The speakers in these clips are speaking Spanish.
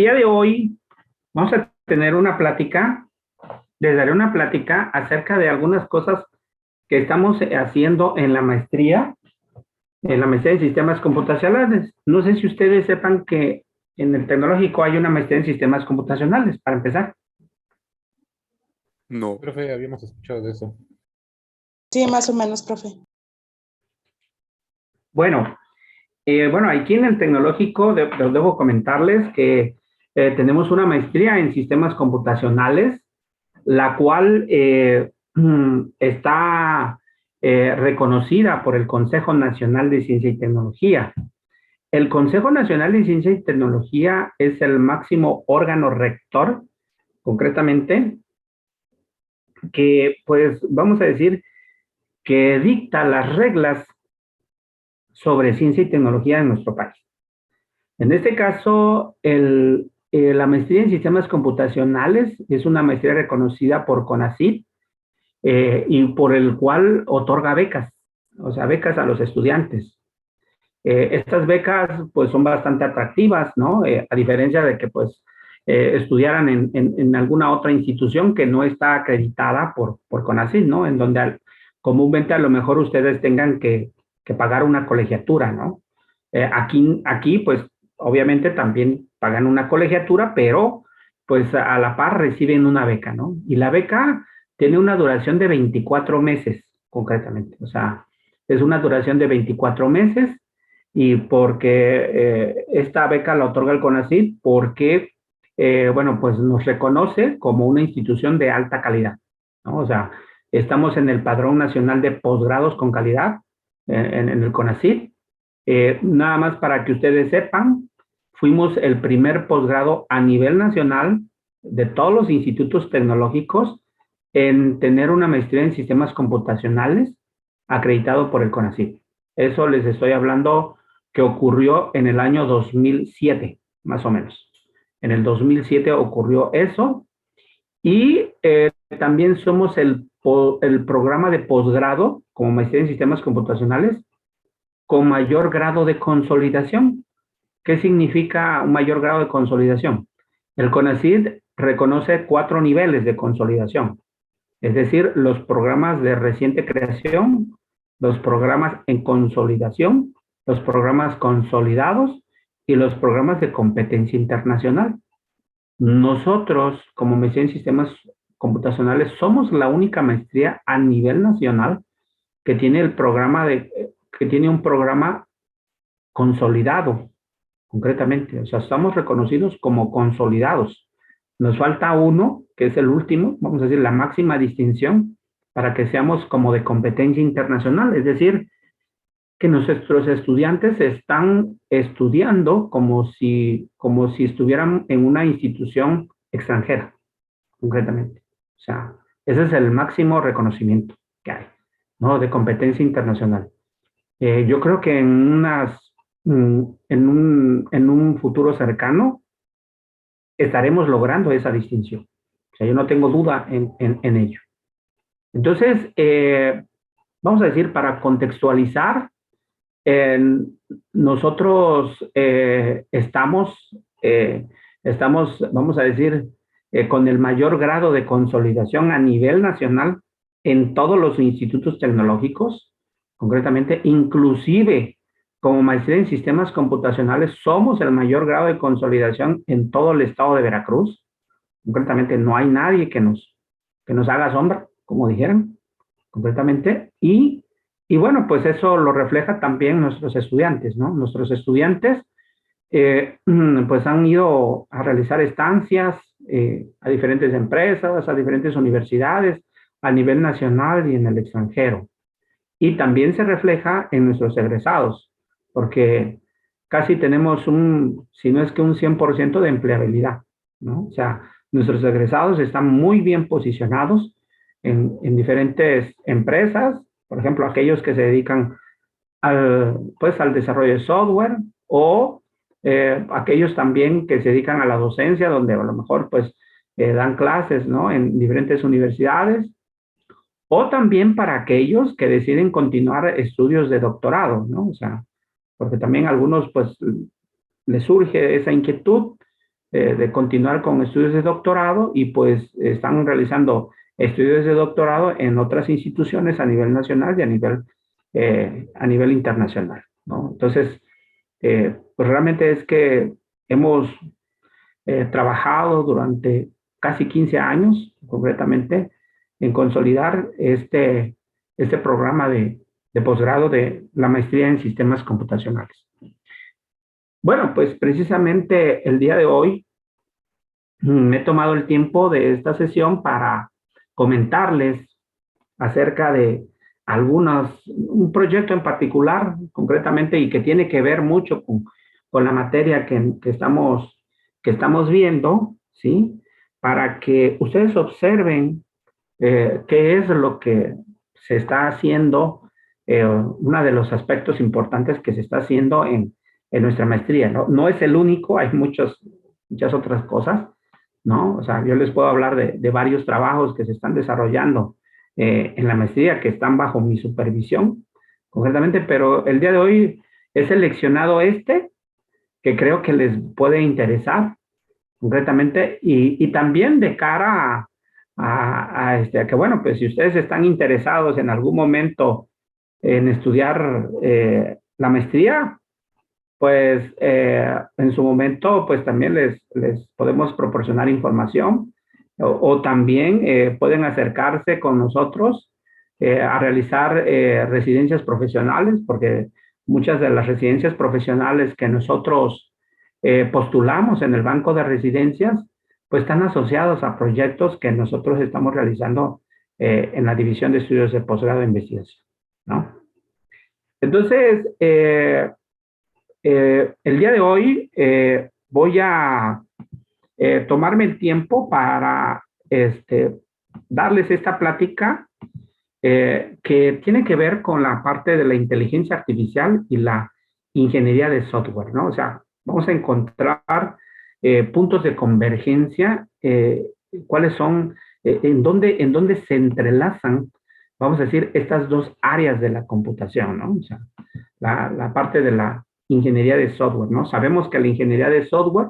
día de hoy vamos a tener una plática, les daré una plática acerca de algunas cosas que estamos haciendo en la maestría en sistemas computacionales. No sé si ustedes sepan que en el tecnológico hay una maestría en sistemas computacionales, para empezar. No. Profe, habíamos escuchado de eso. Sí, más o menos, profe. Bueno, aquí en el tecnológico debo comentarles que tenemos una maestría en sistemas computacionales, la cual está reconocida por el Consejo Nacional de Ciencia y Tecnología. El Consejo Nacional de Ciencia y Tecnología es el máximo órgano rector, concretamente, que pues vamos a decir que dicta las reglas sobre ciencia y tecnología en nuestro país. En este caso, la maestría en sistemas computacionales es una maestría reconocida por CONACYT y por el cual otorga becas, o sea, becas a los estudiantes. Estas becas pues son bastante atractivas, ¿no? A diferencia de que pues estudiaran en alguna otra institución que no está acreditada por CONACYT, ¿no? En donde comúnmente a lo mejor ustedes tengan que pagar una colegiatura, ¿no? Aquí pues obviamente también pagan una colegiatura, pero pues a la par reciben una beca, ¿no? Y la beca tiene una duración de 24 meses, concretamente. O sea, es una duración de 24 meses y porque esta beca la otorga el CONACYT porque, pues nos reconoce como una institución de alta calidad, ¿no? O sea, estamos en el Padrón Nacional de Posgrados con Calidad, en el CONACYT. Nada más para que ustedes sepan, fuimos el primer posgrado a nivel nacional de todos los institutos tecnológicos en tener una maestría en sistemas computacionales acreditado por el CONACYT. Eso les estoy hablando que ocurrió en el año 2007, más o menos. En el 2007 ocurrió eso y también somos el programa de posgrado como maestría en sistemas computacionales con mayor grado de consolidación. ¿Qué significa un mayor grado de consolidación? El CONACYT reconoce 4 niveles de consolidación, es decir, los programas de reciente creación, los programas en consolidación, los programas consolidados y los programas de competencia internacional. Nosotros, como maestría en sistemas computacionales, somos la única maestría a nivel nacional que tiene un programa consolidado, concretamente. O sea, estamos reconocidos como consolidados. Nos falta uno, que es el último, vamos a decir, la máxima distinción para que seamos como de competencia internacional. Es decir, que nuestros estudiantes están estudiando como si estuvieran en una institución extranjera, concretamente. O sea, ese es el máximo reconocimiento que hay, ¿no? De competencia internacional. Yo creo que en un futuro cercano estaremos logrando esa distinción. O sea, yo no tengo duda en ello. Entonces, vamos a decir, para contextualizar, nosotros estamos, vamos a decir, con el mayor grado de consolidación a nivel nacional en todos los institutos tecnológicos, concretamente, inclusive como maestría en sistemas computacionales, somos el mayor grado de consolidación en todo el estado de Veracruz. Concretamente, no hay nadie que nos haga sombra, como dijeran, concretamente. Y bueno, pues eso lo refleja también nuestros estudiantes, ¿no? Nuestros estudiantes pues han ido a realizar estancias a diferentes empresas, a diferentes universidades, a nivel nacional y en el extranjero. Y también se refleja en nuestros egresados, porque casi tenemos si no es que un 100% de empleabilidad, ¿no? O sea, nuestros egresados están muy bien posicionados en diferentes empresas, por ejemplo, aquellos que se dedican al desarrollo de software o aquellos también que se dedican a la docencia, donde a lo mejor pues dan clases, ¿no? En diferentes universidades, o también para aquellos que deciden continuar estudios de doctorado, ¿no? O sea, porque también a algunos pues les surge esa inquietud de continuar con estudios de doctorado y pues están realizando estudios de doctorado en otras instituciones a nivel nacional y a nivel internacional, ¿no? Entonces, pues realmente es que hemos trabajado durante casi 15 años, concretamente, en consolidar este programa de posgrado de la maestría en sistemas computacionales. Bueno, pues precisamente el día de hoy me he tomado el tiempo de esta sesión para comentarles acerca de un proyecto en particular, concretamente, y que tiene que ver mucho con la materia que estamos viendo, ¿sí? Para que ustedes observen qué es lo que se está haciendo, uno de los aspectos importantes que se está haciendo en nuestra maestría, ¿no? No es el único, hay muchas otras cosas, ¿no? O sea, yo les puedo hablar de varios trabajos que se están desarrollando en la maestría que están bajo mi supervisión, concretamente, pero el día de hoy he seleccionado que creo que les puede interesar, concretamente, y también de cara a que, bueno, pues si ustedes están interesados en algún momento en estudiar la maestría, pues en su momento, pues también les podemos proporcionar información o también pueden acercarse con nosotros a realizar residencias profesionales, porque muchas de las residencias profesionales que nosotros postulamos en el banco de residencias, pues están asociados a proyectos que nosotros estamos realizando en la División de Estudios de Posgrado de Investigación, ¿no? Entonces, el día de hoy voy a tomarme el tiempo para darles esta plática que tiene que ver con la parte de la inteligencia artificial y la ingeniería de software, ¿no? O sea, vamos a encontrar puntos de convergencia, cuáles son, en dónde se entrelazan, vamos a decir, estas dos áreas de la computación, ¿no? O sea, la parte de la ingeniería de software, ¿no? Sabemos que la ingeniería de software,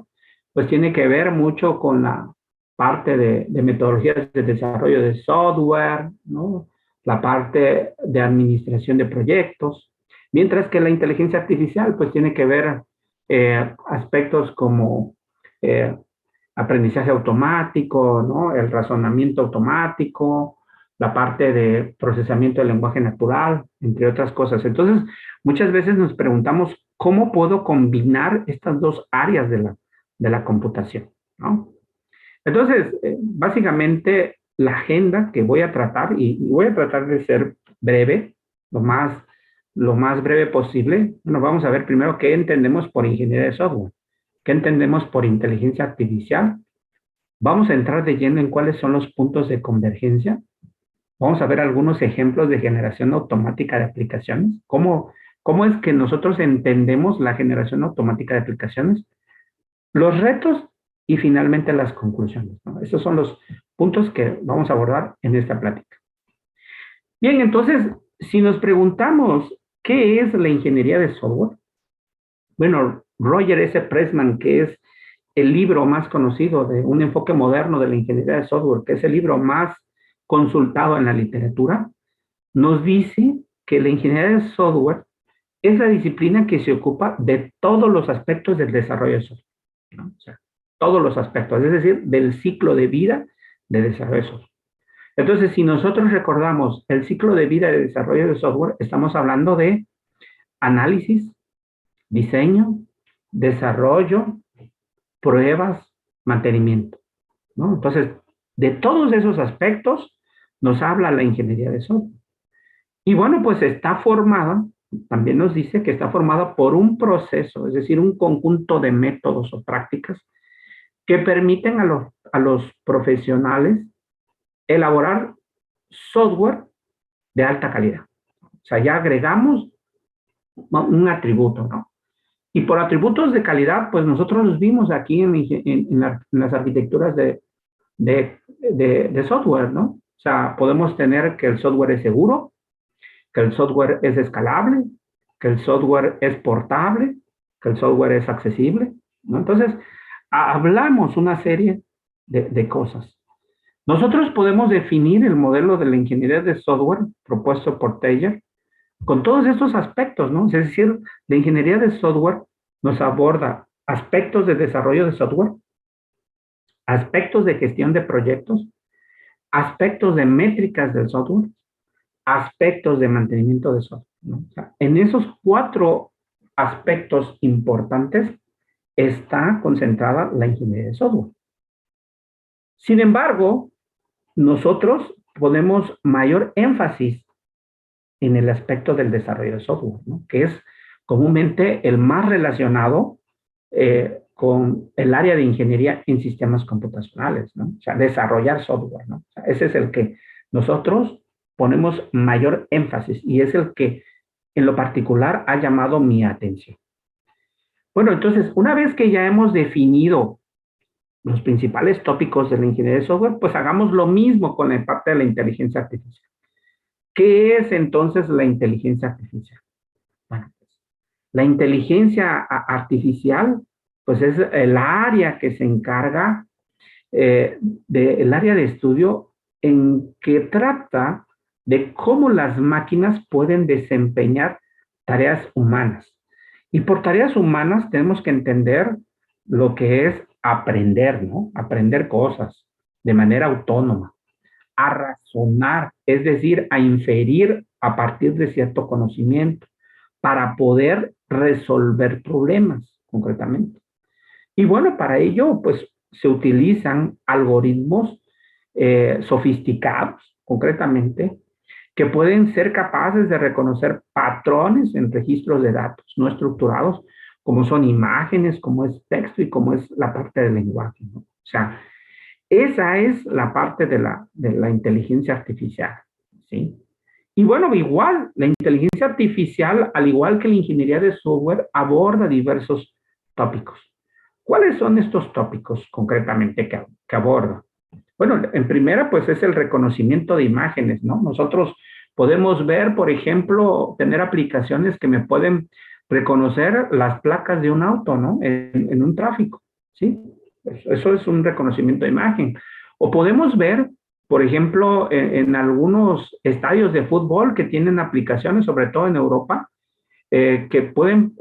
pues tiene que ver mucho con la parte de metodologías de desarrollo de software, ¿no? La parte de administración de proyectos, mientras que la inteligencia artificial, pues tiene que ver aspectos como aprendizaje automático, ¿no? El razonamiento automático, la parte de procesamiento del lenguaje natural, entre otras cosas. Entonces, muchas veces nos preguntamos, ¿cómo puedo combinar estas dos áreas de la computación, ¿no? Entonces, básicamente, la agenda que voy a tratar, y voy a tratar de ser breve, lo más breve posible. Bueno, vamos a ver primero qué entendemos por ingeniería de software, qué entendemos por inteligencia artificial. Vamos a entrar de lleno en cuáles son los puntos de convergencia. Vamos a ver algunos ejemplos de generación automática de aplicaciones. ¿Cómo es que nosotros entendemos la generación automática de aplicaciones? Los retos y finalmente las conclusiones, ¿no? Esos son los puntos que vamos a abordar en esta plática. Bien, entonces, si nos preguntamos qué es la ingeniería de software, bueno, Roger S. Pressman, que es el libro más conocido de un enfoque moderno de la ingeniería de software, que es el libro más consultado en la literatura, nos dice que la ingeniería de software es la disciplina que se ocupa de todos los aspectos del desarrollo de software, ¿no? O sea, todos los aspectos, es decir, del ciclo de vida de desarrollo de software. Entonces, si nosotros recordamos el ciclo de vida de desarrollo de software, estamos hablando de análisis, diseño, desarrollo, pruebas, mantenimiento, ¿no? Entonces, de todos esos aspectos nos habla la ingeniería de software. Y bueno, pues está formada, también nos dice que está formada por un proceso, es decir, un conjunto de métodos o prácticas que permiten a los profesionales elaborar software de alta calidad. O sea, ya agregamos un atributo, ¿no? Y por atributos de calidad, pues nosotros los vimos aquí en las arquitecturas de software, ¿no? O sea, podemos tener que el software es seguro, que el software es escalable, que el software es portable, que el software es accesible, ¿no? Entonces, hablamos una serie de cosas. Nosotros podemos definir el modelo de la ingeniería de software propuesto por Taylor con todos estos aspectos, ¿no? Es decir, la ingeniería de software nos aborda aspectos de desarrollo de software, aspectos de gestión de proyectos, aspectos de métricas del software, aspectos de mantenimiento de software, ¿no? O sea, en esos 4 aspectos importantes está concentrada la ingeniería de software. Sin embargo, nosotros ponemos mayor énfasis en el aspecto del desarrollo de software, ¿no? Que es comúnmente el más relacionado con el área de ingeniería en sistemas computacionales, ¿no? O sea, desarrollar software, ¿no? O sea, ese es el que nosotros ponemos mayor énfasis y es el que en lo particular ha llamado mi atención. Bueno, entonces, una vez que ya hemos definido los principales tópicos de la ingeniería de software, pues hagamos lo mismo con la parte de la inteligencia artificial. ¿Qué es entonces la inteligencia artificial? Bueno, pues, la inteligencia artificial, pues es el área que se encarga del área de estudio en que trata de cómo las máquinas pueden desempeñar tareas humanas. Y por tareas humanas tenemos que entender lo que es aprender, ¿no? Aprender cosas de manera autónoma, a razonar, es decir, a inferir a partir de cierto conocimiento para poder resolver problemas concretamente. Y bueno, para ello, pues se utilizan algoritmos sofisticados, concretamente, que pueden ser capaces de reconocer patrones en registros de datos no estructurados, como son imágenes, como es texto y como es la parte del lenguaje, ¿no? O sea, esa es la parte de la inteligencia artificial, ¿sí? Y bueno, igual, la inteligencia artificial, al igual que la ingeniería de software, aborda diversos tópicos. ¿Cuáles son estos tópicos concretamente que aborda? Bueno, en primera, pues es el reconocimiento de imágenes, ¿no? Nosotros podemos ver, por ejemplo, tener aplicaciones que me pueden reconocer las placas de un auto, ¿no? En un tráfico, ¿sí? Eso es un reconocimiento de imagen. O podemos ver, por ejemplo, en algunos estadios de fútbol que tienen aplicaciones, sobre todo en Europa, que pueden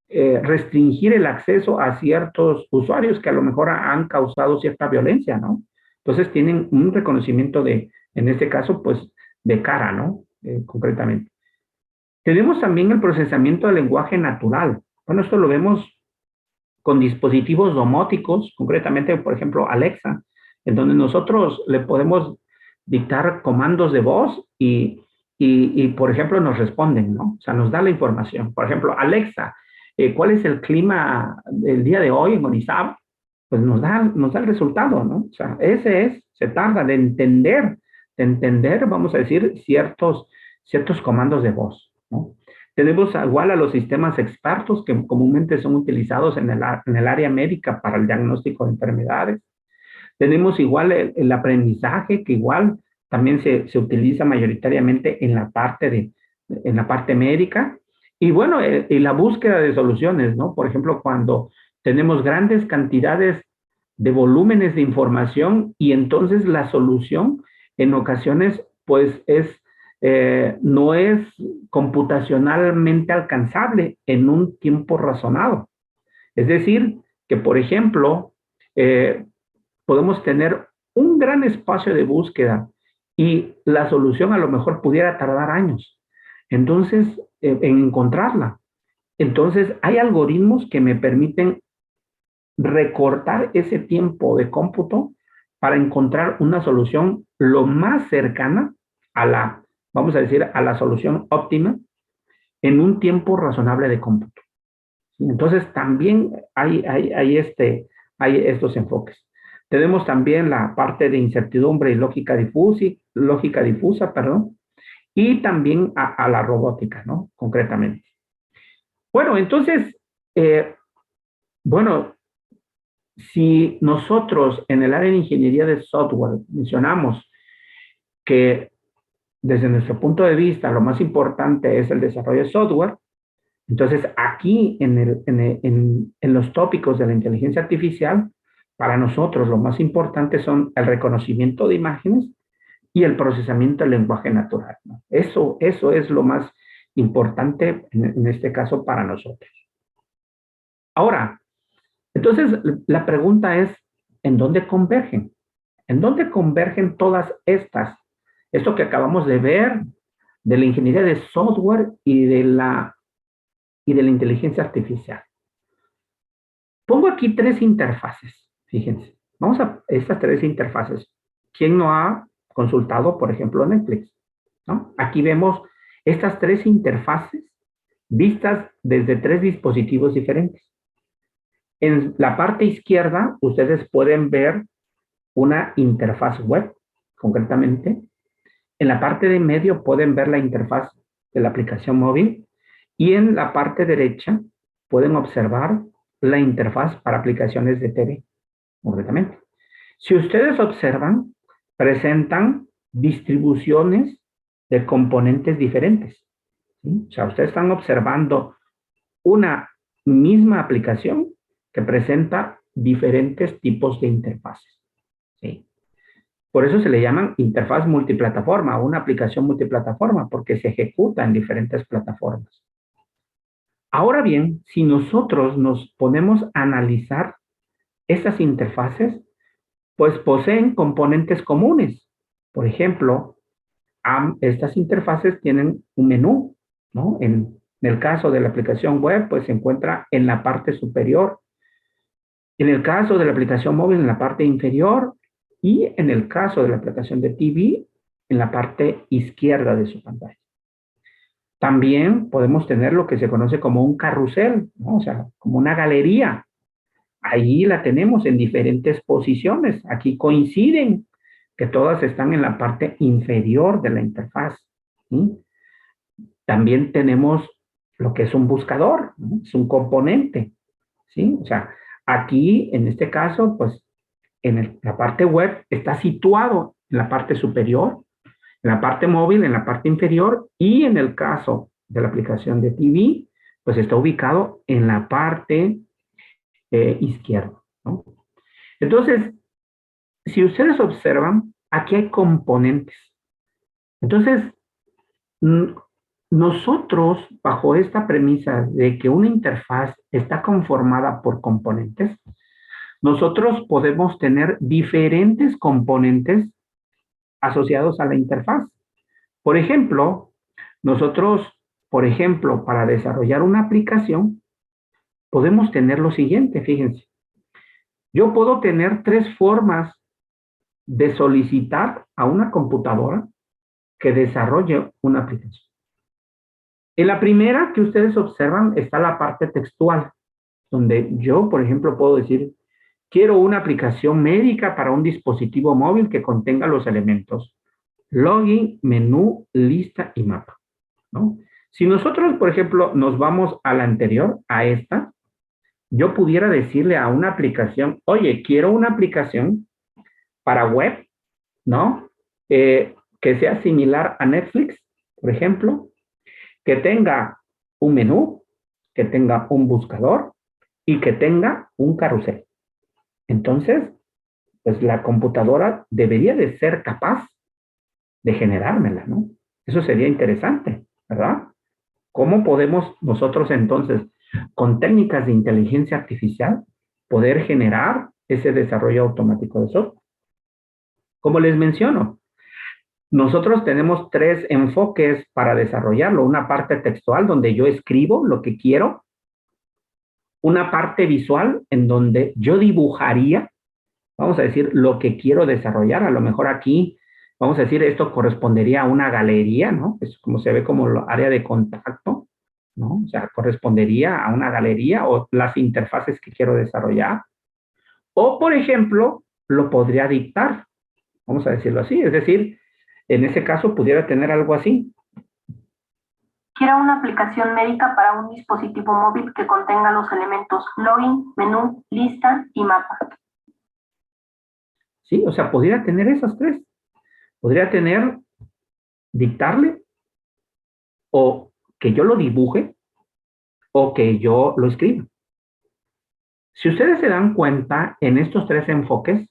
restringir el acceso a ciertos usuarios que a lo mejor han causado cierta violencia, ¿no? Entonces tienen un reconocimiento de, en este caso, pues, de cara, ¿no? Concretamente. Tenemos también el procesamiento del lenguaje natural. Bueno, esto lo vemos con dispositivos domóticos, concretamente, por ejemplo, Alexa, en donde nosotros le podemos dictar comandos de voz y, por ejemplo, nos responden, ¿no? O sea, nos da la información. Por ejemplo, Alexa, ¿cuál es el clima del día de hoy en Orizaba? Pues nos da el resultado, ¿no? O sea, se tarda de entender, vamos a decir, ciertos comandos de voz, ¿no? Tenemos igual a los sistemas expertos que comúnmente son utilizados en el área médica para el diagnóstico de enfermedades. Tenemos igual el aprendizaje que igual también se utiliza mayoritariamente en la parte médica. Y bueno, y la búsqueda de soluciones, ¿no? Por ejemplo, cuando tenemos grandes cantidades de volúmenes de información y entonces la solución en ocasiones pues no es computacionalmente alcanzable en un tiempo razonado. Es decir, que por ejemplo, podemos tener un gran espacio de búsqueda y la solución a lo mejor pudiera tardar años. Entonces, en encontrarla. Entonces, hay algoritmos que me permiten recortar ese tiempo de cómputo para encontrar una solución lo más cercana a vamos a decir, a la solución óptima en un tiempo razonable de cómputo. Entonces, también hay estos enfoques. Tenemos también la parte de incertidumbre y lógica difusa, perdón, y también a la robótica, ¿no? Concretamente. Bueno, entonces, bueno, si nosotros en el área de ingeniería de software mencionamos que desde nuestro punto de vista lo más importante es el desarrollo de software, Entonces, aquí en los tópicos de la inteligencia artificial, para nosotros lo más importante son el reconocimiento de imágenes y el procesamiento del lenguaje natural, ¿no? Eso es lo más importante en este caso para nosotros. Ahora, entonces la pregunta es, ¿en dónde convergen? ¿En dónde convergen todas estas? Esto que acabamos de ver de la ingeniería de software y de la inteligencia artificial. Pongo aquí tres interfaces, fíjense. Vamos a estas tres interfaces. ¿Quién no ha consultado, por ejemplo, Netflix? ¿No? Aquí vemos estas tres interfaces vistas desde tres dispositivos diferentes. En la parte izquierda, ustedes pueden ver una interfaz web, concretamente. En la parte de medio pueden ver la interfaz de la aplicación móvil y en la parte derecha pueden observar la interfaz para aplicaciones de TV, concretamente. Si ustedes observan, presentan distribuciones de componentes diferentes, ¿sí? O sea, ustedes están observando una misma aplicación que presenta diferentes tipos de interfaces, ¿sí? Por eso se le llaman interfaz multiplataforma o una aplicación multiplataforma, porque se ejecuta en diferentes plataformas. Ahora bien, si nosotros nos ponemos a analizar estas interfaces, pues poseen componentes comunes. Por ejemplo, estas interfaces tienen un menú, ¿no? En el caso de la aplicación web, pues se encuentra en la parte superior. En el caso de la aplicación móvil, en la parte inferior. Y en el caso de la aplicación de TV, en la parte izquierda de su pantalla. También podemos tener lo que se conoce como un carrusel, ¿no? O sea, como una galería. Ahí la tenemos en diferentes posiciones. Aquí coinciden que todas están en la parte inferior de la interfaz, ¿sí? También tenemos lo que es un buscador, ¿no? Es un componente, ¿sí? O sea, aquí, en este caso, pues, la parte web está situado en la parte superior, en la parte móvil, en la parte inferior, y en el caso de la aplicación de TV, pues está ubicado en la parte izquierda, ¿no? Entonces, si ustedes observan, aquí hay componentes. Entonces, nosotros, bajo esta premisa de que una interfaz está conformada por componentes, nosotros podemos tener diferentes componentes asociados a la interfaz. Por ejemplo, nosotros, para desarrollar una aplicación, podemos tener lo siguiente, fíjense. Yo puedo tener tres formas de solicitar a una computadora que desarrolle una aplicación. En la primera que ustedes observan está la parte textual, donde yo, por ejemplo, puedo decir, quiero una aplicación médica para un dispositivo móvil que contenga los elementos login, menú, lista y mapa, ¿no? Si nosotros, por ejemplo, nos vamos a la anterior, a esta, yo pudiera decirle a una aplicación, oye, quiero una aplicación para web, ¿no? Que sea similar a Netflix, por ejemplo, que tenga un menú, que tenga un buscador y que tenga un carrusel. Entonces, pues la computadora debería de ser capaz de generármela, ¿no? Eso sería interesante, ¿verdad? ¿Cómo podemos nosotros entonces, con técnicas de inteligencia artificial, poder generar ese desarrollo automático de software? Como les menciono, nosotros tenemos tres enfoques para desarrollarlo. Una parte textual donde yo escribo lo que quiero. Una parte visual en donde yo dibujaría, vamos a decir, lo que quiero desarrollar. A lo mejor aquí, vamos a decir, esto correspondería a una galería, ¿no? Es como se ve como el área de contacto, ¿no? O sea, correspondería a una galería o las interfaces que quiero desarrollar. O, por ejemplo, lo podría dictar, vamos a decirlo así. Es decir, en ese caso pudiera tener algo así. Quiero una aplicación médica para un dispositivo móvil que contenga los elementos login, menú, lista y mapa. Sí, o sea, podría tener esas tres. Podría tener, dictarle, o que yo lo dibuje, o que yo lo escriba. Si ustedes se dan cuenta, en estos tres enfoques,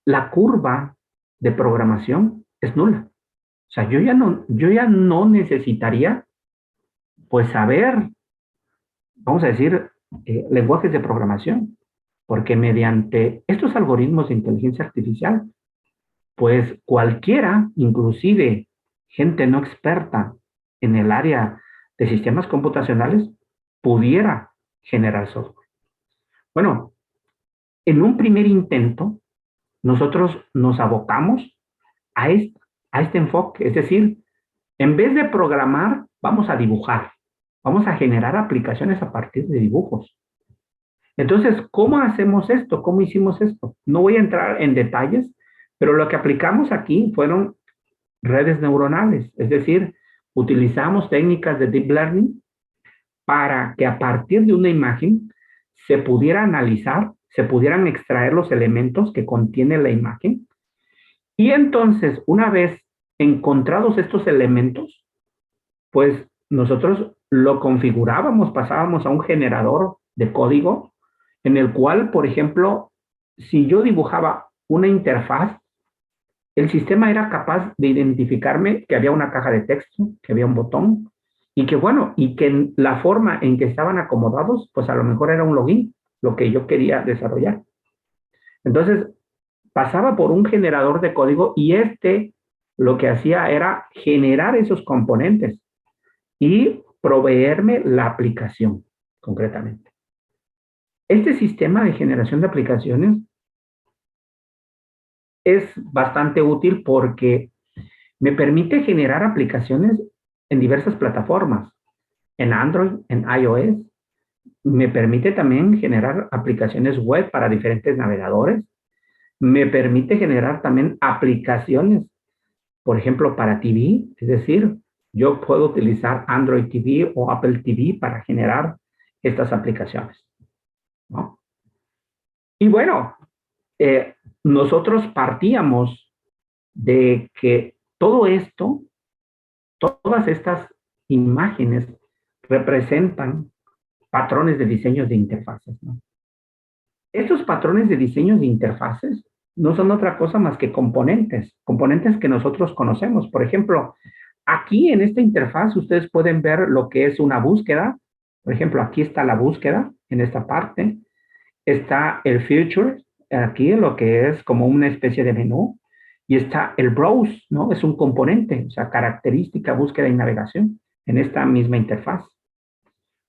la curva de programación es nula. O sea, yo ya no necesitaría, pues, saber, vamos a decir, lenguajes de programación, porque mediante estos algoritmos de inteligencia artificial, pues cualquiera, inclusive gente no experta en el área de sistemas computacionales, pudiera generar software. Bueno, en un primer intento, nosotros nos abocamos a este enfoque, es decir, en vez de programar, vamos a dibujar, vamos a generar aplicaciones a partir de dibujos. Entonces, ¿cómo hacemos esto? ¿Cómo hicimos esto? No voy a entrar en detalles, pero lo que aplicamos aquí fueron redes neuronales, es decir, utilizamos técnicas de deep learning para que a partir de una imagen se pudiera analizar, se pudieran extraer los elementos que contiene la imagen. Y entonces, una vez encontrados estos elementos, pues nosotros lo configurábamos, pasábamos a un generador de código en el cual, por ejemplo, si yo dibujaba una interfaz, el sistema era capaz de identificarme que había una caja de texto, que había un botón, y que bueno, y que la forma en que estaban acomodados, pues a lo mejor era un login, lo que yo quería desarrollar. Entonces, pasaba por un generador de código y lo que hacía era generar esos componentes y proveerme la aplicación, concretamente. Este sistema de generación de aplicaciones es bastante útil porque me permite generar aplicaciones en diversas plataformas, en Android, en iOS. Me permite también generar aplicaciones web para diferentes navegadores. Me permite generar también aplicaciones, por ejemplo, para TV, es decir, yo puedo utilizar Android TV o Apple TV para generar estas aplicaciones, ¿no? Y bueno, nosotros partíamos de que todo esto, todas estas imágenes representan patrones de diseños de interfaces, ¿no? Estos patrones de diseños de interfaces no son otra cosa más que componentes que nosotros conocemos. Por ejemplo, aquí en esta interfaz ustedes pueden ver lo que es una búsqueda. Por ejemplo, aquí está la búsqueda en esta parte. Está el feature, aquí lo que es como una especie de menú. Y está el browse, ¿no? Es un componente, o sea, característica, búsqueda y navegación en esta misma interfaz.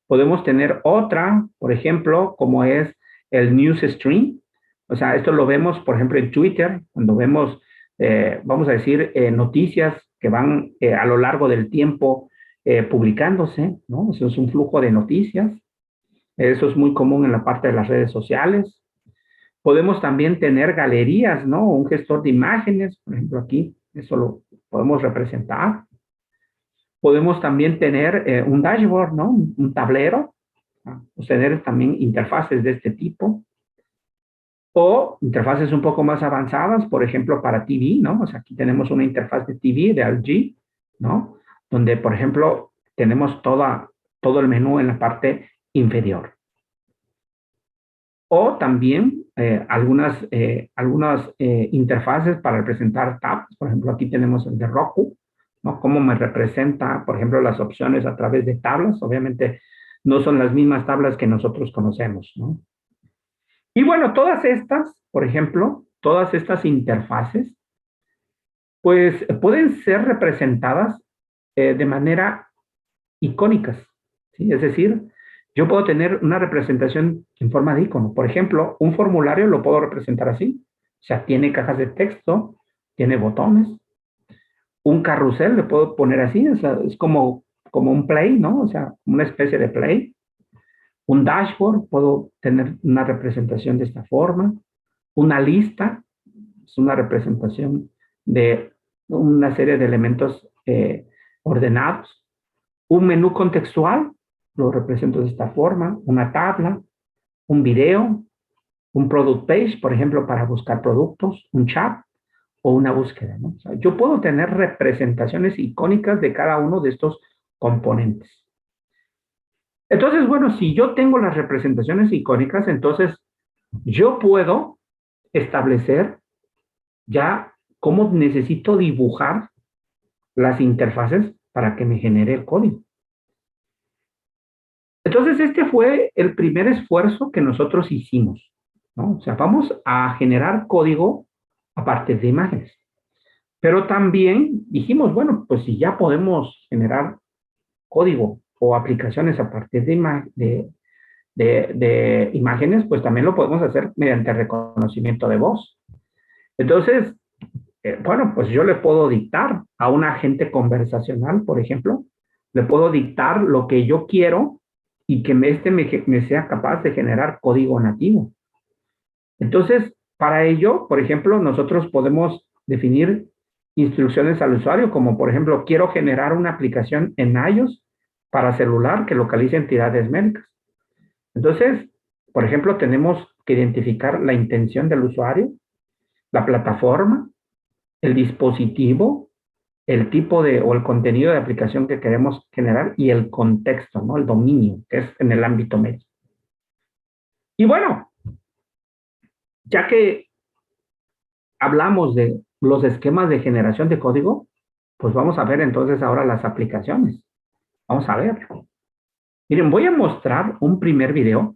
Podemos tener otra, por ejemplo, como es el news stream. O sea, esto lo vemos, por ejemplo, en Twitter, cuando vemos, vamos a decir, noticias que van a lo largo del tiempo publicándose, ¿no? Eso es un flujo de noticias. Eso es muy común en la parte de las redes sociales. Podemos también tener galerías, ¿no? Un gestor de imágenes, por ejemplo, aquí, eso lo podemos representar. Podemos también tener un dashboard, ¿no? Un tablero. Tener también interfaces de este tipo. O interfaces un poco más avanzadas, por ejemplo, para TV, ¿no? O sea, aquí tenemos una interfaz de TV de LG, ¿no? Donde, por ejemplo, tenemos todo el menú en la parte inferior. O también algunas interfaces para representar tabs. Por ejemplo, aquí tenemos el de Roku, ¿no? Cómo me representa, por ejemplo, las opciones a través de tablas. Obviamente no son las mismas tablas que nosotros conocemos, ¿no? Y bueno, todas estas, por ejemplo, todas estas interfaces, pues pueden ser representadas de manera icónicas, ¿sí? Es decir, yo puedo tener una representación en forma de icono. Por ejemplo, un formulario lo puedo representar así. O sea, tiene cajas de texto, tiene botones. Un carrusel le puedo poner así, o sea, es como un play, ¿no? O sea, una especie de play. Un dashboard, puedo tener una representación de esta forma. Una lista, es una representación de una serie de elementos ordenados. Un menú contextual, lo represento de esta forma. Una tabla, un video, un product page, por ejemplo, para buscar productos, un chat o una búsqueda, ¿no? O sea, yo puedo tener representaciones icónicas de cada uno de estos componentes. Entonces, bueno, si yo tengo las representaciones icónicas, entonces yo puedo establecer ya cómo necesito dibujar las interfaces para que me genere el código. Entonces, este fue el primer esfuerzo que nosotros hicimos, ¿no? O sea, vamos a generar código a partir de imágenes. Pero también dijimos, bueno, pues si ya podemos generar código o aplicaciones a partir de imágenes, pues también lo podemos hacer mediante reconocimiento de voz. Entonces, bueno, pues yo le puedo dictar a un agente conversacional, por ejemplo, le puedo dictar lo que yo quiero y que me sea capaz de generar código nativo. Entonces, para ello, por ejemplo, nosotros podemos definir instrucciones al usuario, como por ejemplo, quiero generar una aplicación en iOS para celular que localice entidades médicas. Entonces, por ejemplo, tenemos que identificar la intención del usuario, la plataforma, el dispositivo, el tipo de o el contenido de aplicación que queremos generar y el contexto, ¿no? El dominio, que es en el ámbito médico. Y bueno, ya que hablamos de los esquemas de generación de código, pues vamos a ver entonces ahora las aplicaciones. Vamos a ver. Miren, voy a mostrar un primer video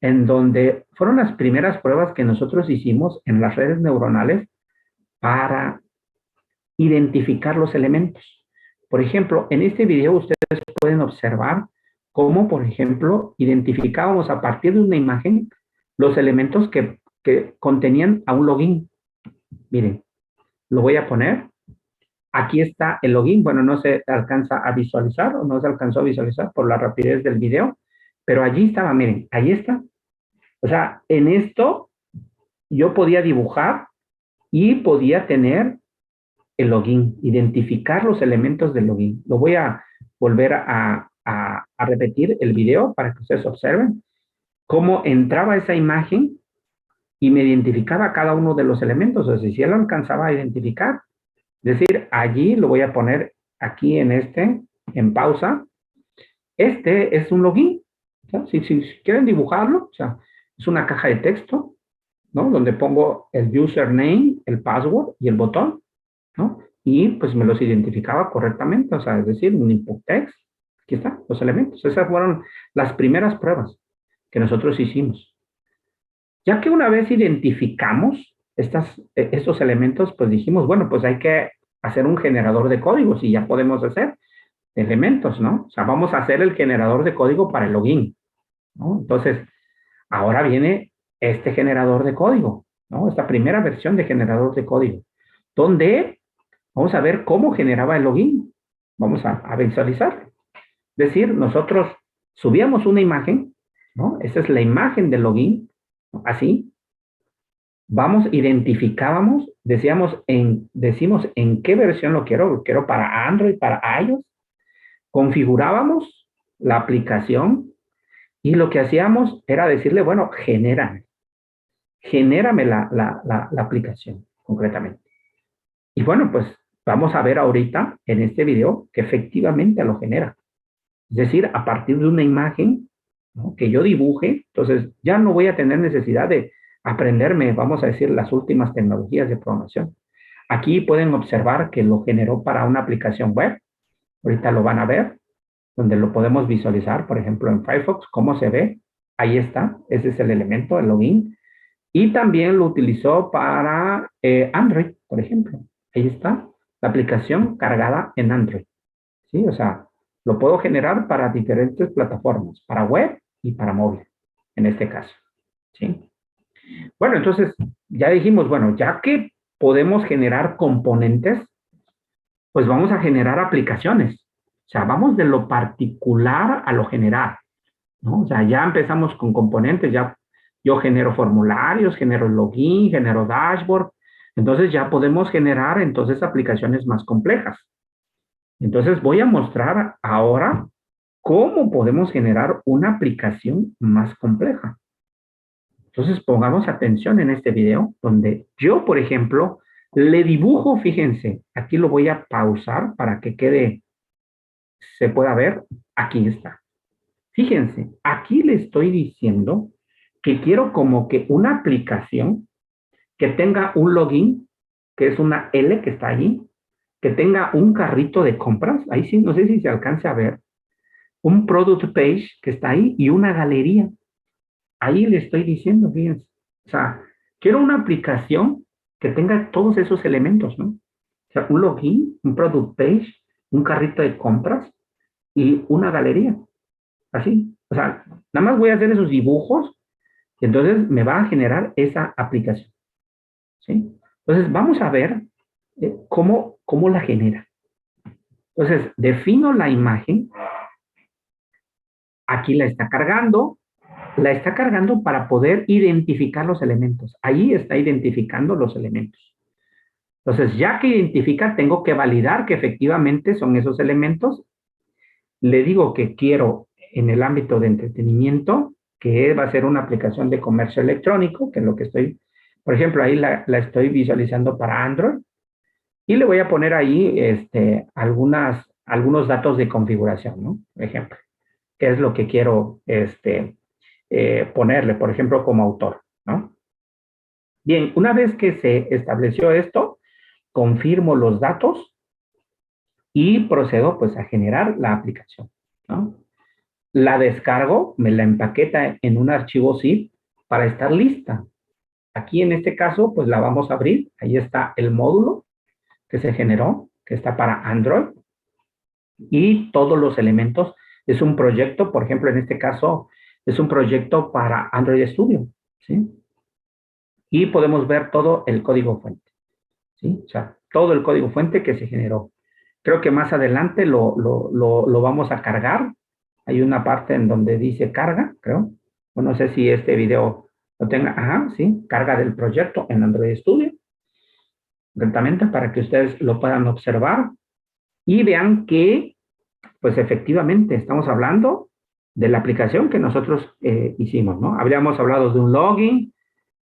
en donde fueron las primeras pruebas que nosotros hicimos en las redes neuronales para identificar los elementos. Por ejemplo, en este video ustedes pueden observar cómo, por ejemplo, identificábamos a partir de una imagen los elementos que contenían a un login. Miren, lo voy a poner. Aquí está el login. Bueno, no se alcanza a visualizar o no se alcanzó a visualizar por la rapidez del video, pero allí estaba, miren, ahí está. O sea, en esto yo podía dibujar y podía tener el login, identificar los elementos del login. Lo voy a volver a repetir el video para que ustedes observen cómo entraba esa imagen y me identificaba cada uno de los elementos. O sea, si él lo alcanzaba a identificar, es decir, allí lo voy a poner aquí en pausa. Este es un login. ¿Sí? Si quieren dibujarlo, o sea, es una caja de texto, ¿no? Donde pongo el username, el password y el botón, ¿no? Y pues me los identificaba correctamente, o sea, es decir, un input text. Aquí están los elementos. Esas fueron las primeras pruebas que nosotros hicimos. Ya que una vez identificamos estos elementos, pues dijimos, bueno, pues hay que hacer un generador de códigos y ya podemos hacer elementos, ¿no? O sea, vamos a hacer el generador de código para el login, ¿no? Entonces, ahora viene este generador de código, ¿no? Esta primera versión de generador de código, donde vamos a ver cómo generaba el login. Vamos a visualizar. Es decir, nosotros subíamos una imagen, ¿no? Esta es la imagen del login, ¿no? Así. Vamos, identificábamos, decimos en qué versión lo quiero para Android, para iOS. Configurábamos la aplicación y lo que hacíamos era decirle, bueno, genérame la aplicación concretamente. Y bueno, pues vamos a ver ahorita en este video que efectivamente lo genera. Es decir, a partir de una imagen, ¿no?, que yo dibuje, entonces ya no voy a tener necesidad de aprenderme, vamos a decir, las últimas tecnologías de programación. Aquí pueden observar que lo generó para una aplicación web. Ahorita lo van a ver, donde lo podemos visualizar, por ejemplo, en Firefox, cómo se ve. Ahí está, ese es el elemento, el login. Y también lo utilizó para Android, por ejemplo. Ahí está, la aplicación cargada en Android. ¿Sí? O sea, lo puedo generar para diferentes plataformas, para web y para móvil, en este caso. ¿Sí? Bueno, entonces, ya dijimos, bueno, ya que podemos generar componentes, pues vamos a generar aplicaciones. O sea, vamos de lo particular a lo general, ¿no? O sea, ya empezamos con componentes, ya yo genero formularios, genero login, genero dashboard. Entonces ya podemos generar entonces aplicaciones más complejas. Entonces voy a mostrar ahora cómo podemos generar una aplicación más compleja. Entonces pongamos atención en este video donde yo, por ejemplo, le dibujo, fíjense, aquí lo voy a pausar para que se pueda ver. Aquí está. Fíjense, aquí le estoy diciendo que quiero como que una aplicación que tenga un login, que es una L que está allí, que tenga un carrito de compras, ahí sí, no sé si se alcance a ver, un product page que está ahí y una galería. Ahí le estoy diciendo, fíjense. O sea, quiero una aplicación que tenga todos esos elementos, ¿no? O sea, un login, un product page, un carrito de compras y una galería. Así. O sea, nada más voy a hacer esos dibujos y entonces me va a generar esa aplicación. ¿Sí? Entonces, vamos a ver cómo la genera. Entonces, defino la imagen. Aquí la está cargando para poder identificar los elementos. Ahí está identificando los elementos. Entonces, ya que identifica, tengo que validar que efectivamente son esos elementos. Le digo que quiero en el ámbito de entretenimiento, que va a ser una aplicación de comercio electrónico, que es lo que estoy, por ejemplo, ahí la estoy visualizando para Android. Y le voy a poner ahí algunos datos de configuración, ¿no? Por ejemplo, qué es lo que quiero ponerle, por ejemplo, como autor, ¿no? Bien, una vez que se estableció esto, confirmo los datos y procedo pues a generar la aplicación, ¿no? La descargo, me la empaqueta en un archivo zip para estar lista. Aquí en este caso pues la vamos a abrir, ahí está el módulo que se generó, que está para Android y todos los elementos. Es un proyecto, por ejemplo, en este caso es un proyecto para Android Studio, ¿sí? Y podemos ver todo el código fuente, ¿sí? O sea, todo el código fuente que se generó. Creo que más adelante lo vamos a cargar. Hay una parte en donde dice carga, creo. O no sé si este video lo tenga. Ajá, sí, carga del proyecto en Android Studio. Directamente para que ustedes lo puedan observar y vean que, pues efectivamente, estamos hablando de la aplicación que nosotros hicimos, ¿no? Habríamos hablado de un login,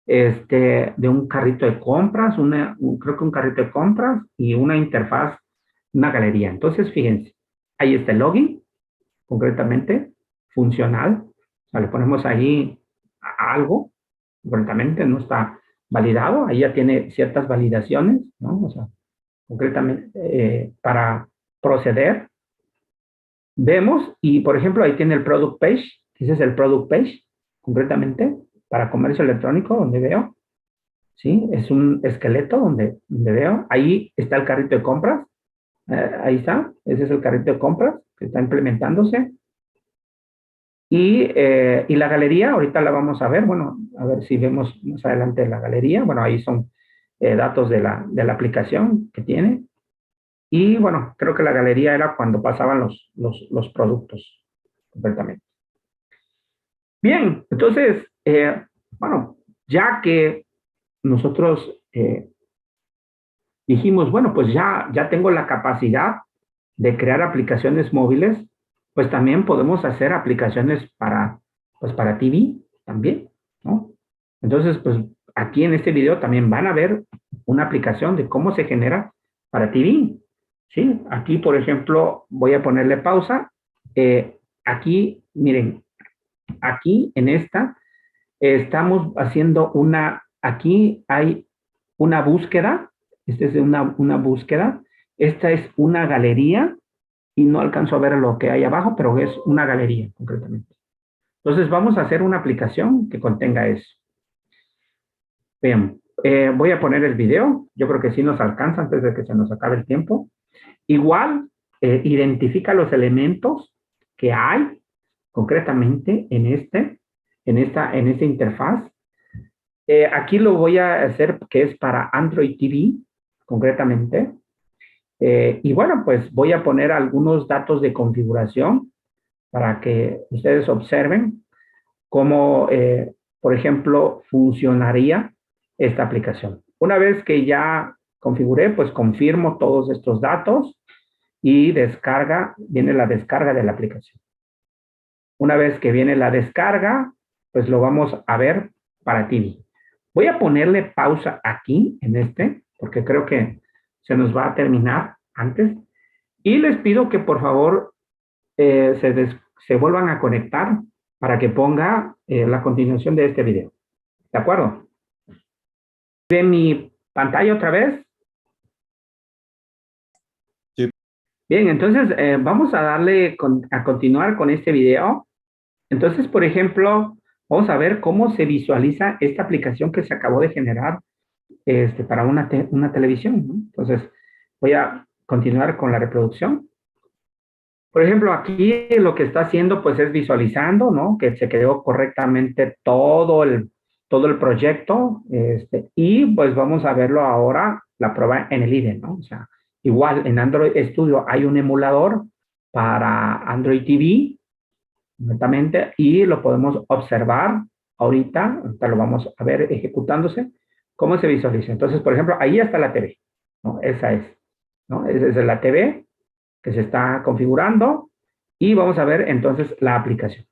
de un carrito de compras, creo que un carrito de compras y una interfaz, una galería. Entonces, fíjense, ahí está el login, concretamente, funcional. O sea, le ponemos ahí algo, concretamente, no está validado, ahí ya tiene ciertas validaciones, ¿no? O sea, concretamente, para proceder, vemos, y por ejemplo, ahí tiene el product page, ese es el product page, concretamente, para comercio electrónico, donde veo, ¿sí? Es un esqueleto donde veo, ahí está el carrito de compras, ahí está, ese es el carrito de compras que está implementándose. Y la galería, ahorita la vamos a ver, bueno, a ver si vemos más adelante la galería, bueno, ahí son datos de la aplicación que tiene. Y bueno, creo que la galería era cuando pasaban los productos, completamente. Bien, entonces, bueno, ya que nosotros dijimos, bueno, pues ya tengo la capacidad de crear aplicaciones móviles, pues también podemos hacer aplicaciones pues para TV también, ¿no? Entonces, pues aquí en este video también van a ver una aplicación de cómo se genera para TV, ¿sí? Aquí, por ejemplo, voy a ponerle pausa. Aquí, miren, aquí en esta estamos haciendo aquí hay una búsqueda, esta es una búsqueda, esta es una galería y no alcanzo a ver lo que hay abajo, pero es una galería concretamente. Entonces vamos a hacer una aplicación que contenga eso. Bien, voy a poner el video, yo creo que sí nos alcanza antes de que se nos acabe el tiempo. Igual, identifica los elementos que hay concretamente en esta interfaz. Aquí lo voy a hacer que es para Android TV, concretamente. Y bueno, pues voy a poner algunos datos de configuración para que ustedes observen cómo, por ejemplo, funcionaría esta aplicación. Una vez que ya configuré, pues confirmo todos estos datos y viene la descarga de la aplicación. Una vez que viene la descarga, pues lo vamos a ver para TV. Voy a ponerle pausa aquí porque creo que se nos va a terminar antes. Y les pido que por favor se vuelvan a conectar para que ponga la continuación de este video. ¿De acuerdo? ¿Ven mi pantalla otra vez? Sí. Bien, entonces vamos a darle a continuar con este video. Entonces, por ejemplo, vamos a ver cómo se visualiza esta aplicación que se acabó de generar para una televisión, ¿no? Entonces, voy a continuar con la reproducción. Por ejemplo, aquí lo que está haciendo, pues, es visualizando, ¿no? Que se creó correctamente todo el proyecto, y pues vamos a verlo ahora, la prueba en el IDE, ¿no? O sea, igual en Android Studio hay un emulador para Android TV, netamente, y lo podemos observar ahorita lo vamos a ver ejecutándose, cómo se visualiza. Entonces, por ejemplo, ahí está la TV, ¿no? Esa es, ¿no? Esa es la TV que se está configurando y vamos a ver entonces la aplicación.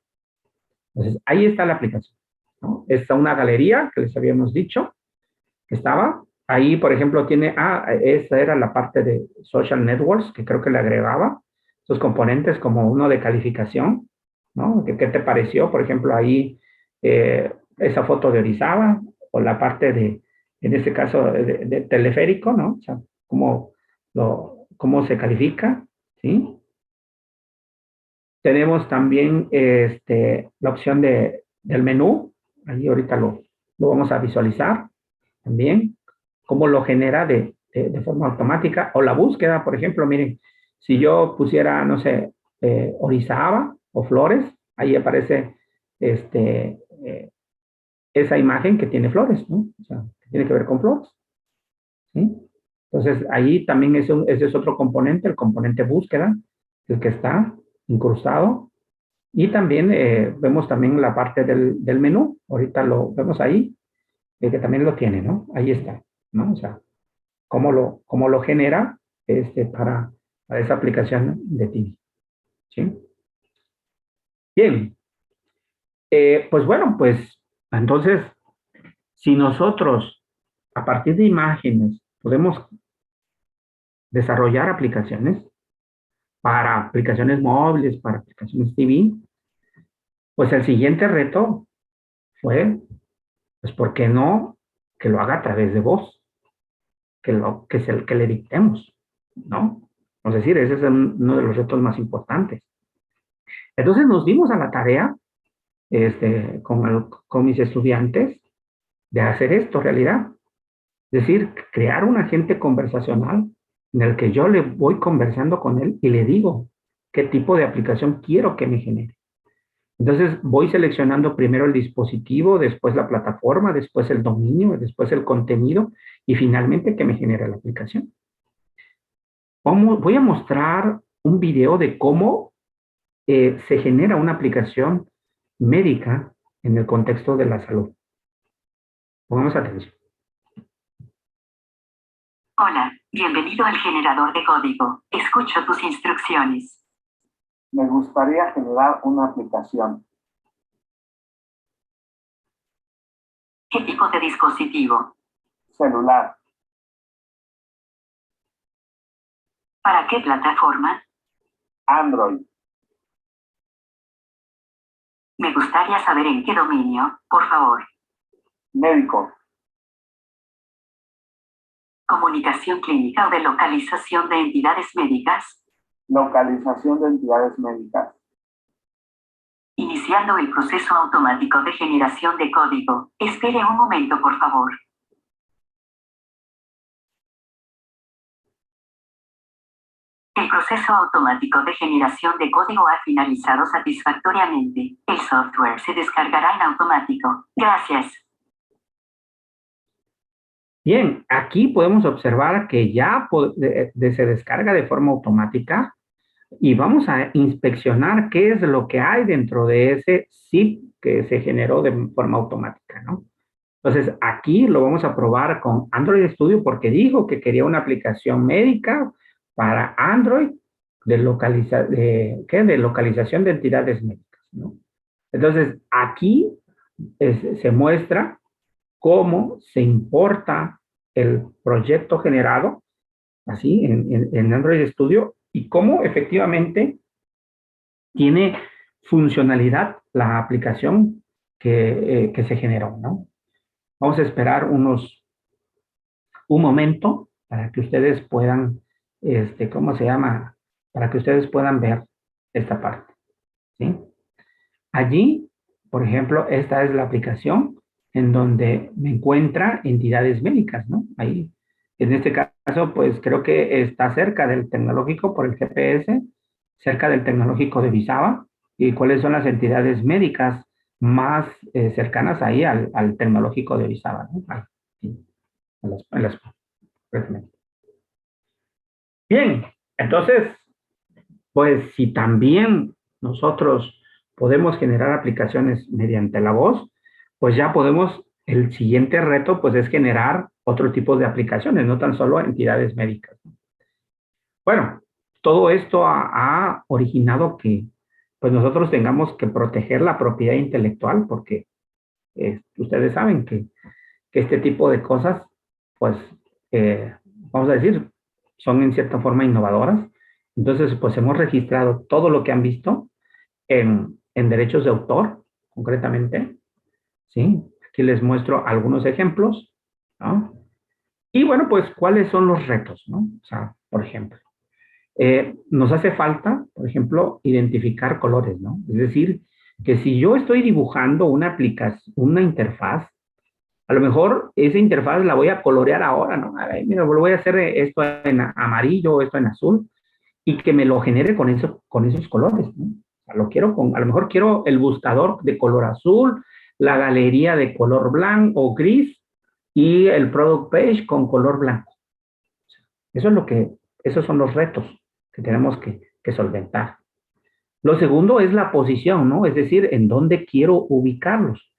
Entonces, ahí está la aplicación, ¿no? Está una galería que les habíamos dicho que estaba. Ahí, por ejemplo, tiene, esa era la parte de Social Networks, que creo que le agregaba sus componentes como uno de calificación, ¿no? ¿Qué te pareció? Por ejemplo, ahí esa foto de Orizaba o la parte de, en este caso, de teleférico, ¿no? O sea, cómo se califica, ¿sí? Tenemos también la opción del menú. Ahí ahorita lo vamos a visualizar también. Cómo lo genera de forma automática. O la búsqueda, por ejemplo, miren, si yo pusiera, no sé, Orizaba o flores, ahí aparece esa imagen que tiene flores, ¿no? O sea, que tiene que ver con flores, ¿sí? Entonces, ahí también ese es otro componente, el componente búsqueda, el que está incrustado. Y también vemos también la parte del menú. Ahorita lo vemos ahí, que también lo tiene, ¿no? Ahí está, ¿no? O sea, cómo lo genera para esa aplicación de TV, ¿sí? Bien, pues bueno, pues entonces, si nosotros a partir de imágenes podemos desarrollar aplicaciones para aplicaciones móviles, para aplicaciones TV, pues el siguiente reto fue, pues, ¿por qué no que lo haga a través de voz? Que es el que le dictemos, ¿no? Es decir, ese es uno de los retos más importantes. Entonces nos dimos a la tarea con mis estudiantes de hacer esto realidad. Es decir, crear un agente conversacional en el que yo le voy conversando con él y le digo qué tipo de aplicación quiero que me genere. Entonces voy seleccionando primero el dispositivo, después la plataforma, después el dominio, después el contenido y finalmente que me genere la aplicación. Voy a mostrar un video de cómo se genera una aplicación médica en el contexto de la salud. Pongamos atención. Hola, bienvenido al generador de código. Escucho tus instrucciones. Me gustaría generar una aplicación. ¿Qué tipo de dispositivo? Celular. ¿Para qué plataforma? Android. Me gustaría saber en qué dominio, por favor. Médico. ¿Comunicación clínica o de localización de entidades médicas? Localización de entidades médicas. Iniciando el proceso automático de generación de código. Espere un momento, por favor. El proceso automático de generación de código ha finalizado satisfactoriamente. El software se descargará en automático. Gracias. Bien, aquí podemos observar que ya se descarga de forma automática y vamos a inspeccionar qué es lo que hay dentro de ese zip que se generó de forma automática, ¿no? Entonces, aquí lo vamos a probar con Android Studio porque dijo que quería una aplicación médica para Android de localización de entidades médicas, ¿no? Entonces, aquí se muestra cómo se importa el proyecto generado, así, en Android Studio, y cómo efectivamente funcionalidad la aplicación que se generó, ¿no? Vamos a esperar un momento para que ustedes puedan, ¿cómo se llama? Para que ustedes puedan ver esta parte, ¿sí? Allí, por ejemplo, esta es la aplicación en donde me encuentra entidades médicas, ¿no? Ahí, en este caso, pues creo que está cerca del tecnológico por el GPS, cerca del tecnológico de Visaba, y cuáles son las entidades médicas más cercanas ahí al tecnológico de Visaba, ¿no? Sí, Bien, entonces, pues si también nosotros podemos generar aplicaciones mediante la voz, pues ya podemos, el siguiente reto pues es generar otro tipo de aplicaciones, no tan solo entidades médicas. Bueno, todo esto ha originado que pues nosotros tengamos que proteger la propiedad intelectual porque ustedes saben que este tipo de cosas, pues, vamos a decir, son en cierta forma innovadoras. Entonces, pues hemos registrado todo lo que han visto en derechos de autor, concretamente, ¿sí? Aquí les muestro algunos ejemplos, ¿no? Y bueno, pues, ¿cuáles son los retos, no? O sea, por ejemplo, nos hace falta, por ejemplo, identificar colores, ¿no? Es decir, que si yo estoy dibujando una aplicación, una interfaz, a lo mejor esa interfaz la voy a colorear ahora, ¿no? A ver, mira, lo voy a hacer esto en amarillo, esto en azul, y que me lo genere con esos colores, ¿no? O sea, a lo mejor quiero el buscador de color azul, la galería de color blanco o gris y el product page con color blanco. Eso es esos son los retos que tenemos que solventar. Lo segundo es la posición, ¿no? Es decir, en dónde quiero ubicarlos.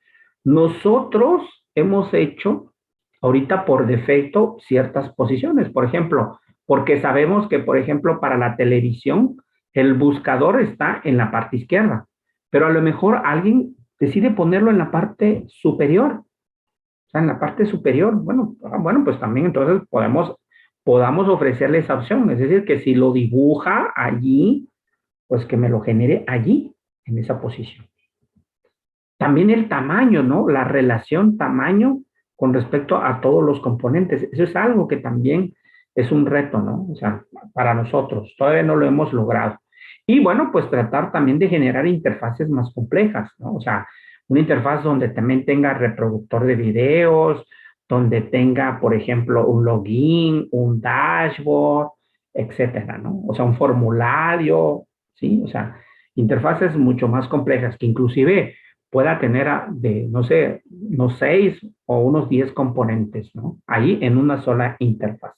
Nosotros hemos hecho ahorita por defecto ciertas posiciones. Por ejemplo, porque sabemos que, por ejemplo, para la televisión, el buscador está en la parte izquierda, pero a lo mejor alguien decide ponerlo en la parte superior. O sea, en la parte superior, bueno, pues también entonces podamos ofrecerle esa opción. Es decir, que si lo dibuja allí, pues que me lo genere allí, en esa posición. También el tamaño, ¿no? La relación tamaño con respecto a todos los componentes. Eso es algo que también es un reto, ¿no? O sea, para nosotros, todavía no lo hemos logrado. Y bueno, pues tratar también de generar interfaces más complejas, ¿no? O sea, una interfaz donde también tenga reproductor de videos, donde tenga, por ejemplo, un login, un dashboard, etcétera, ¿no? O sea, un formulario, ¿sí? O sea, interfaces mucho más complejas que inclusive pueda tener no sé, unos 6 o unos 10 componentes, ¿no? Ahí en una sola interfaz.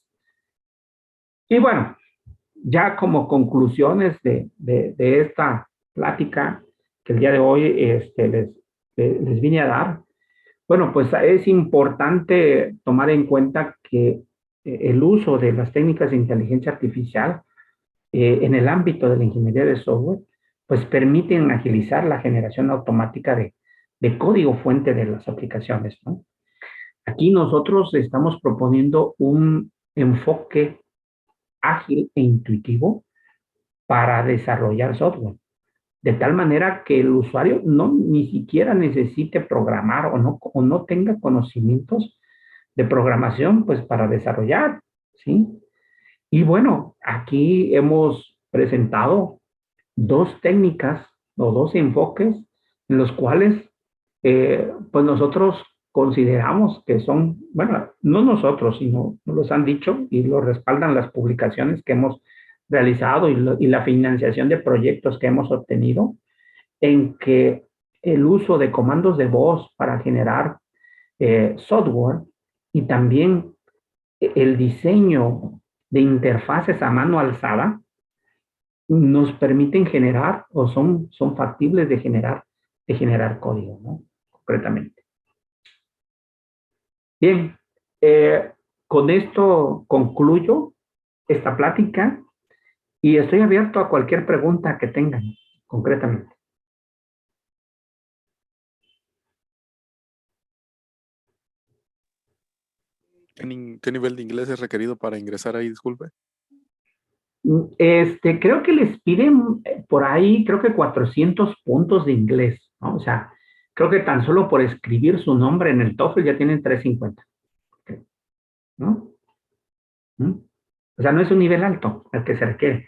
Y bueno, ya como conclusiones de esta plática que el día de hoy les vine a dar, bueno, pues es importante tomar en cuenta que el uso de las técnicas de inteligencia artificial en el ámbito de la ingeniería de software, pues permiten agilizar la generación automática de código fuente de las aplicaciones, ¿no? Aquí nosotros estamos proponiendo un enfoque ágil e intuitivo para desarrollar software, de tal manera que el usuario ni siquiera necesite programar o no tenga conocimientos de programación, pues para desarrollar, ¿sí? Y bueno, aquí hemos presentado dos técnicas o dos enfoques en los cuales pues nosotros consideramos que son, bueno, no nosotros, sino nos los han dicho y lo respaldan las publicaciones que hemos realizado y la financiación de proyectos que hemos obtenido, en que el uso de comandos de voz para generar software y también el diseño de interfaces a mano alzada nos permiten generar o son factibles de generar código, ¿no? Concretamente. Bien, con esto concluyo esta plática y estoy abierto a cualquier pregunta que tengan, concretamente. ¿Qué nivel de inglés es requerido para ingresar ahí? Disculpe. Creo que les piden por ahí, creo que 400 puntos de inglés, ¿no? O sea, creo que tan solo por escribir su nombre en el TOEFL ya tienen 350, ¿no? ¿Mm? O sea, no es un nivel alto el que se requiere.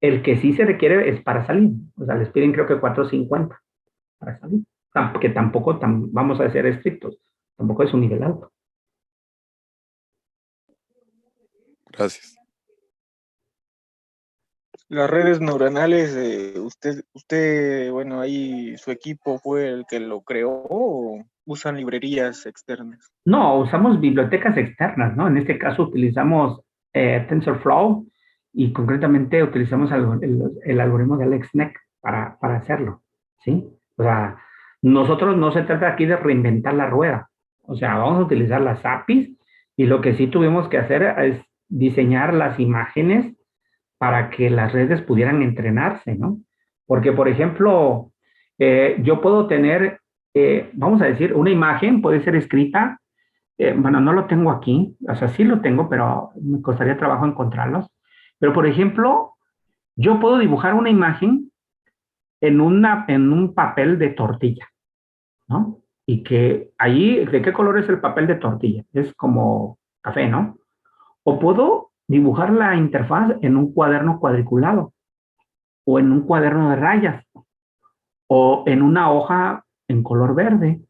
El que sí se requiere es para salir. O sea, les piden creo que 450 para salir. Que tampoco vamos a ser estrictos. Tampoco es un nivel alto. Gracias. Las redes neuronales, bueno, ahí su equipo fue el que lo creó o usan librerías externas. No, usamos bibliotecas externas, ¿no? En este caso utilizamos TensorFlow y concretamente utilizamos el algoritmo de AlexNet para hacerlo, ¿sí? O sea, nosotros no se trata aquí de reinventar la rueda. O sea, vamos a utilizar las APIs y lo que sí tuvimos que hacer es diseñar las imágenes para que las redes pudieran entrenarse, ¿no? Porque, por ejemplo, yo puedo tener, vamos a decir, una imagen puede ser escrita, bueno, no lo tengo aquí, o sea, sí lo tengo, pero me costaría trabajo encontrarlos. Pero, por ejemplo, yo puedo dibujar una imagen en un papel de tortilla, ¿no? Y que ahí, ¿de qué color es el papel de tortilla? Es como café, ¿no? O puedo dibujar la interfaz en un cuaderno cuadriculado o en un cuaderno de rayas o en una hoja en color verde.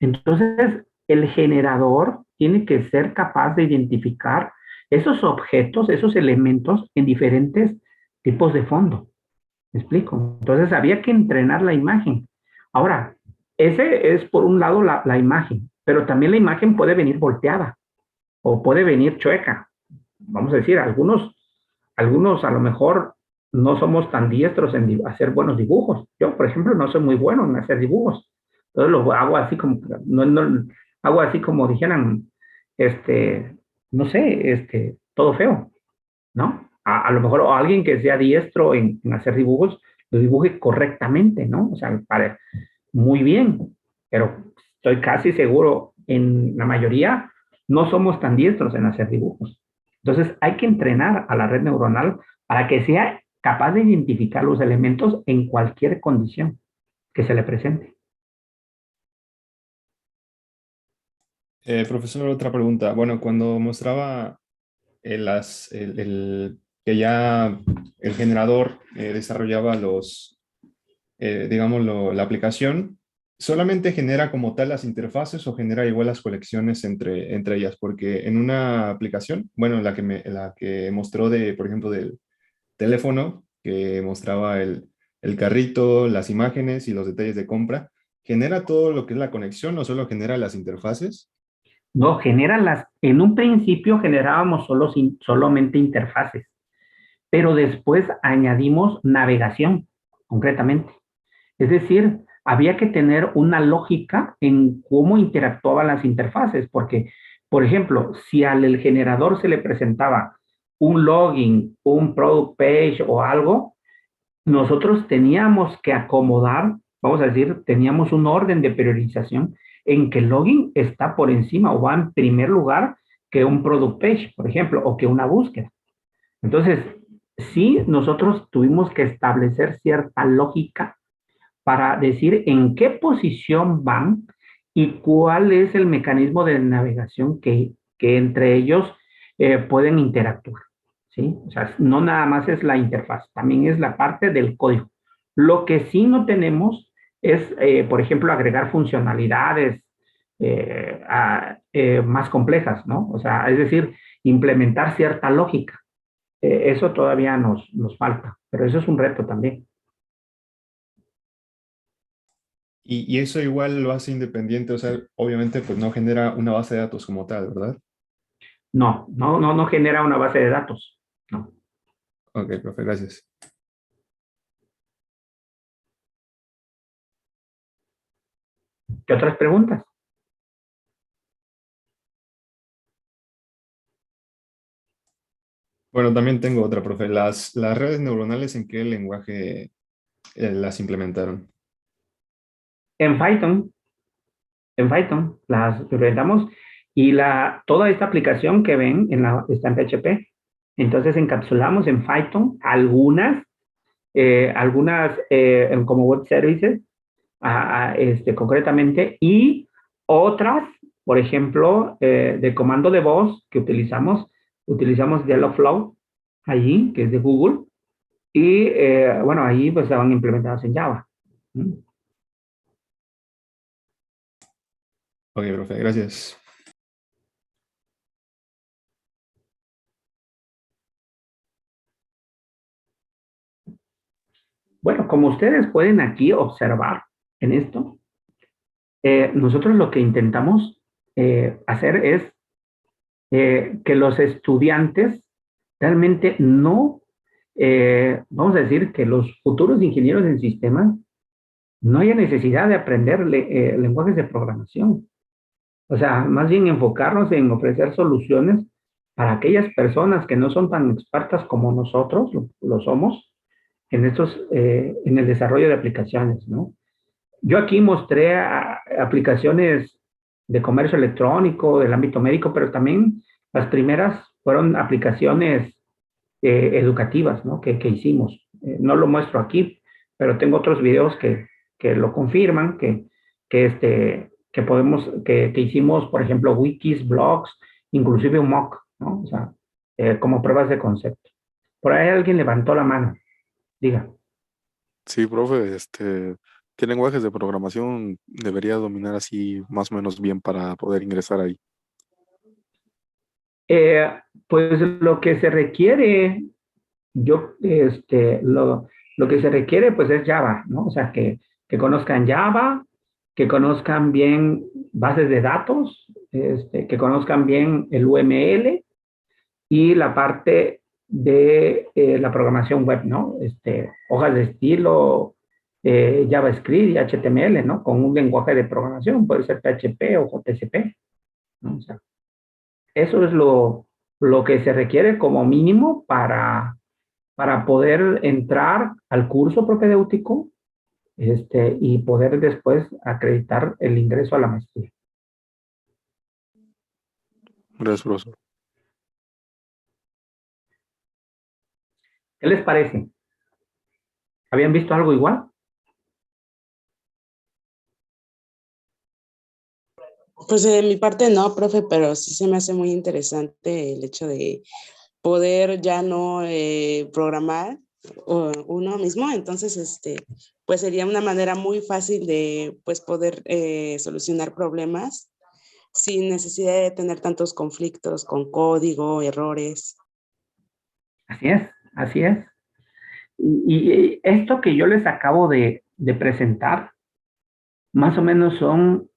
Entonces, el generador tiene que ser capaz de identificar esos objetos, esos elementos en diferentes tipos de fondo. ¿Me explico? Entonces, había que entrenar la imagen. Ahora, ese es por un lado la imagen, pero también la imagen puede venir volteada o puede venir chueca. Vamos a decir, algunos a lo mejor no somos tan diestros en hacer buenos dibujos. Yo, por ejemplo, no soy muy bueno en hacer dibujos. Entonces lo hago así como, no, hago así como dijeran, no sé, todo feo, ¿no? A lo mejor o alguien que sea diestro en hacer dibujos, lo dibuje correctamente, ¿no? O sea, muy bien, pero estoy casi seguro, en la mayoría no somos tan diestros en hacer dibujos. Entonces hay que entrenar a la red neuronal para que sea capaz de identificar los elementos en cualquier condición que se le presente. Profesor, otra pregunta. Bueno, cuando mostraba que ya el generador desarrollaba digamos, la aplicación, ¿solamente genera como tal las interfaces o genera igual las colecciones entre ellas? Porque en una aplicación, bueno, la que mostró por ejemplo, del teléfono, que mostraba el carrito, las imágenes y los detalles de compra, ¿genera todo lo que es la conexión o solo genera las interfaces? No, en un principio generábamos solamente interfaces, pero después añadimos navegación, concretamente. Es decir, había que tener una lógica en cómo interactuaban las interfaces, porque, por ejemplo, si al generador se le presentaba un login, un product page o algo, nosotros teníamos que acomodar, vamos a decir, teníamos un orden de priorización en que el login está por encima o va en primer lugar que un product page, por ejemplo, o que una búsqueda. Entonces, sí, nosotros tuvimos que establecer cierta lógica para decir en qué posición van y cuál es el mecanismo de navegación que entre ellos pueden interactuar. ¿Sí? O sea, no nada más es la interfaz, también es la parte del código. Lo que sí no tenemos es, por ejemplo, agregar funcionalidades más complejas, ¿no? O sea, es decir, implementar cierta lógica. Eso todavía nos falta, pero eso es un reto también. Y eso igual lo hace independiente, o sea, obviamente pues no genera una base de datos como tal, ¿verdad? No genera una base de datos. No. Ok, profe, gracias. ¿Qué otras preguntas? Bueno, también tengo otra, profe. Las redes neuronales, ¿en qué lenguaje las implementaron? En Python las implementamos y toda esta aplicación que ven está en PHP. Entonces encapsulamos en Python algunas como web services, concretamente, y otras, por ejemplo, de comando de voz que utilizamos Dialogflow allí, que es de Google, y bueno, ahí pues van implementados en Java. Ok, profe, gracias. Bueno, como ustedes pueden aquí observar en esto, nosotros lo que intentamos hacer es que los estudiantes realmente no, vamos a decir que los futuros ingenieros en sistemas no haya necesidad de aprender lenguajes de programación. O sea, más bien enfocarnos en ofrecer soluciones para aquellas personas que no son tan expertas como nosotros lo somos en en el desarrollo de aplicaciones, ¿no? Yo aquí mostré aplicaciones de comercio electrónico, del ámbito médico, pero también las primeras fueron aplicaciones educativas, ¿no? que hicimos. No lo muestro aquí, pero tengo otros videos que lo confirman, que hicimos, por ejemplo, wikis, blogs, inclusive un mock, ¿no? O sea, como pruebas de concepto. Por ahí alguien levantó la mano. Diga. Sí, profe, ¿qué lenguajes de programación debería dominar así más o menos bien para poder ingresar ahí? Pues lo que se requiere, lo que se requiere pues es Java, ¿no? O sea, que conozcan Java, que conozcan bien bases de datos, que conozcan bien el UML y la parte de la programación web, ¿no? Hojas de estilo, JavaScript y HTML, ¿no? Con un lenguaje de programación, puede ser PHP o JCP, ¿no? O sea, eso es lo que se requiere como mínimo para poder entrar al curso propedéutico y poder después acreditar el ingreso a la maestría. Gracias, profesor. ¿Qué les parece? ¿Habían visto algo igual? Pues de mi parte no, profe, pero sí se me hace muy interesante el hecho de poder ya no programar uno mismo. Entonces, pues sería una manera muy fácil de pues poder solucionar problemas sin necesidad de tener tantos conflictos con código, errores. Así es, así es. Y esto que yo les acabo de presentar, más o menos son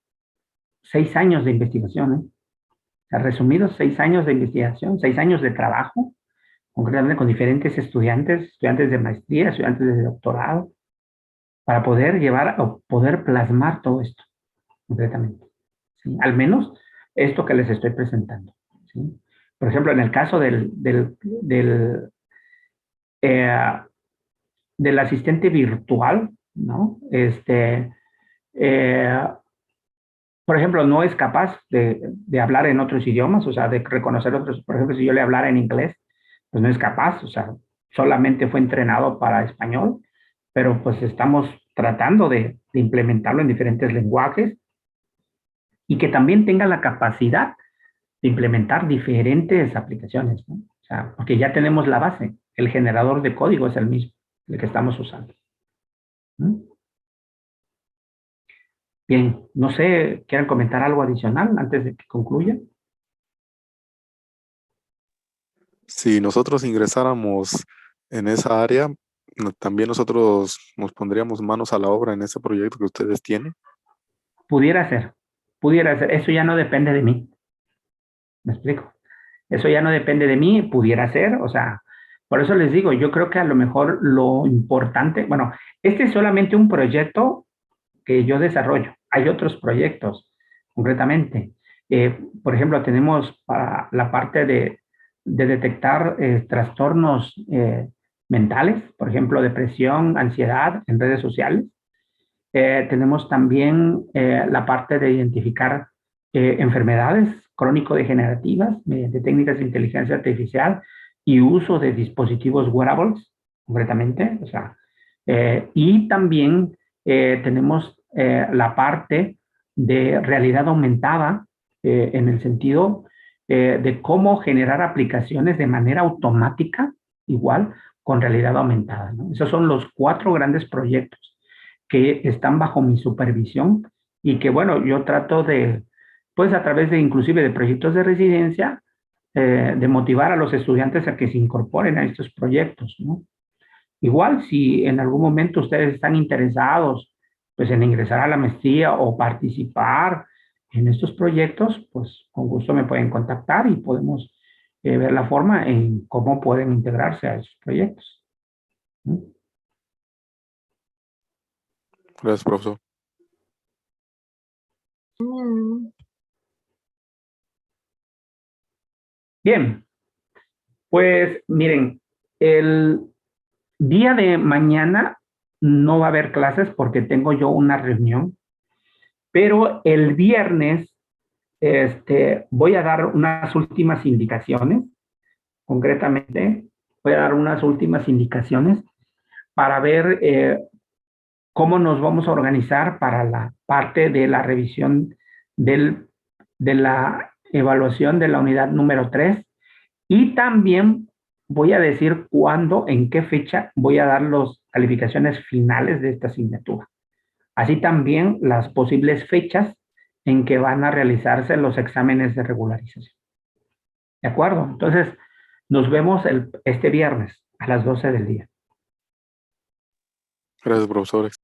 6 años de investigación, ¿eh? O sea, resumidos, 6 años de investigación, 6 años de trabajo, concretamente con diferentes estudiantes de maestría, estudiantes de doctorado, para poder llevar o poder plasmar todo esto, concretamente. ¿Sí? Al menos esto que les estoy presentando. ¿Sí? Por ejemplo, en el caso del asistente virtual, ¿no? Eh, por ejemplo, no es capaz de hablar en otros idiomas, o sea, de reconocer otros. Por ejemplo, si yo le hablara en inglés, pues no es capaz, o sea, solamente fue entrenado para español, pero pues estamos tratando de implementarlo en diferentes lenguajes y que también tenga la capacidad de implementar diferentes aplicaciones, ¿no? O sea, porque ya tenemos la base, el generador de código es el mismo, el que estamos usando. ¿Mm? Bien, no sé, ¿quieren comentar algo adicional antes de que concluya? Si nosotros ingresáramos en esa área, también nosotros nos pondríamos manos a la obra en ese proyecto que ustedes tienen. Pudiera ser, eso ya no depende de mí, ¿me explico? Eso ya no depende de mí, pudiera ser, o sea, por eso les digo, yo creo que a lo mejor lo importante, bueno, este es solamente un proyecto que yo desarrollo, hay otros proyectos, concretamente. Por ejemplo, tenemos para la parte de detectar trastornos mentales, por ejemplo, depresión, ansiedad en redes sociales. Tenemos también la parte de identificar enfermedades crónico-degenerativas mediante técnicas de inteligencia artificial y uso de dispositivos wearables, concretamente, o sea, y también tenemos la parte de realidad aumentada en el sentido de cómo generar aplicaciones de manera automática, igual con realidad aumentada, ¿no? Esos son los 4 grandes proyectos que están bajo mi supervisión y que, bueno, yo trato de, pues a través de inclusive de proyectos de residencia, de motivar a los estudiantes a que se incorporen a estos proyectos, ¿no? Igual, si en algún momento ustedes están interesados, pues en ingresar a la maestría o participar en estos proyectos, pues con gusto me pueden contactar y podemos ver la forma en cómo pueden integrarse a esos proyectos. ¿No? Gracias, profesor. Bien, pues miren, el día de mañana no va a haber clases porque tengo yo una reunión, pero el viernes voy a dar unas últimas indicaciones, concretamente voy a dar unas últimas indicaciones para ver cómo nos vamos a organizar para la parte de la revisión de la evaluación de la unidad número 3 y también voy a decir cuándo, en qué fecha voy a dar las calificaciones finales de esta asignatura. Así también las posibles fechas en que van a realizarse los exámenes de regularización. ¿De acuerdo? Entonces, nos vemos este viernes a las 12 del día. Gracias, profesor.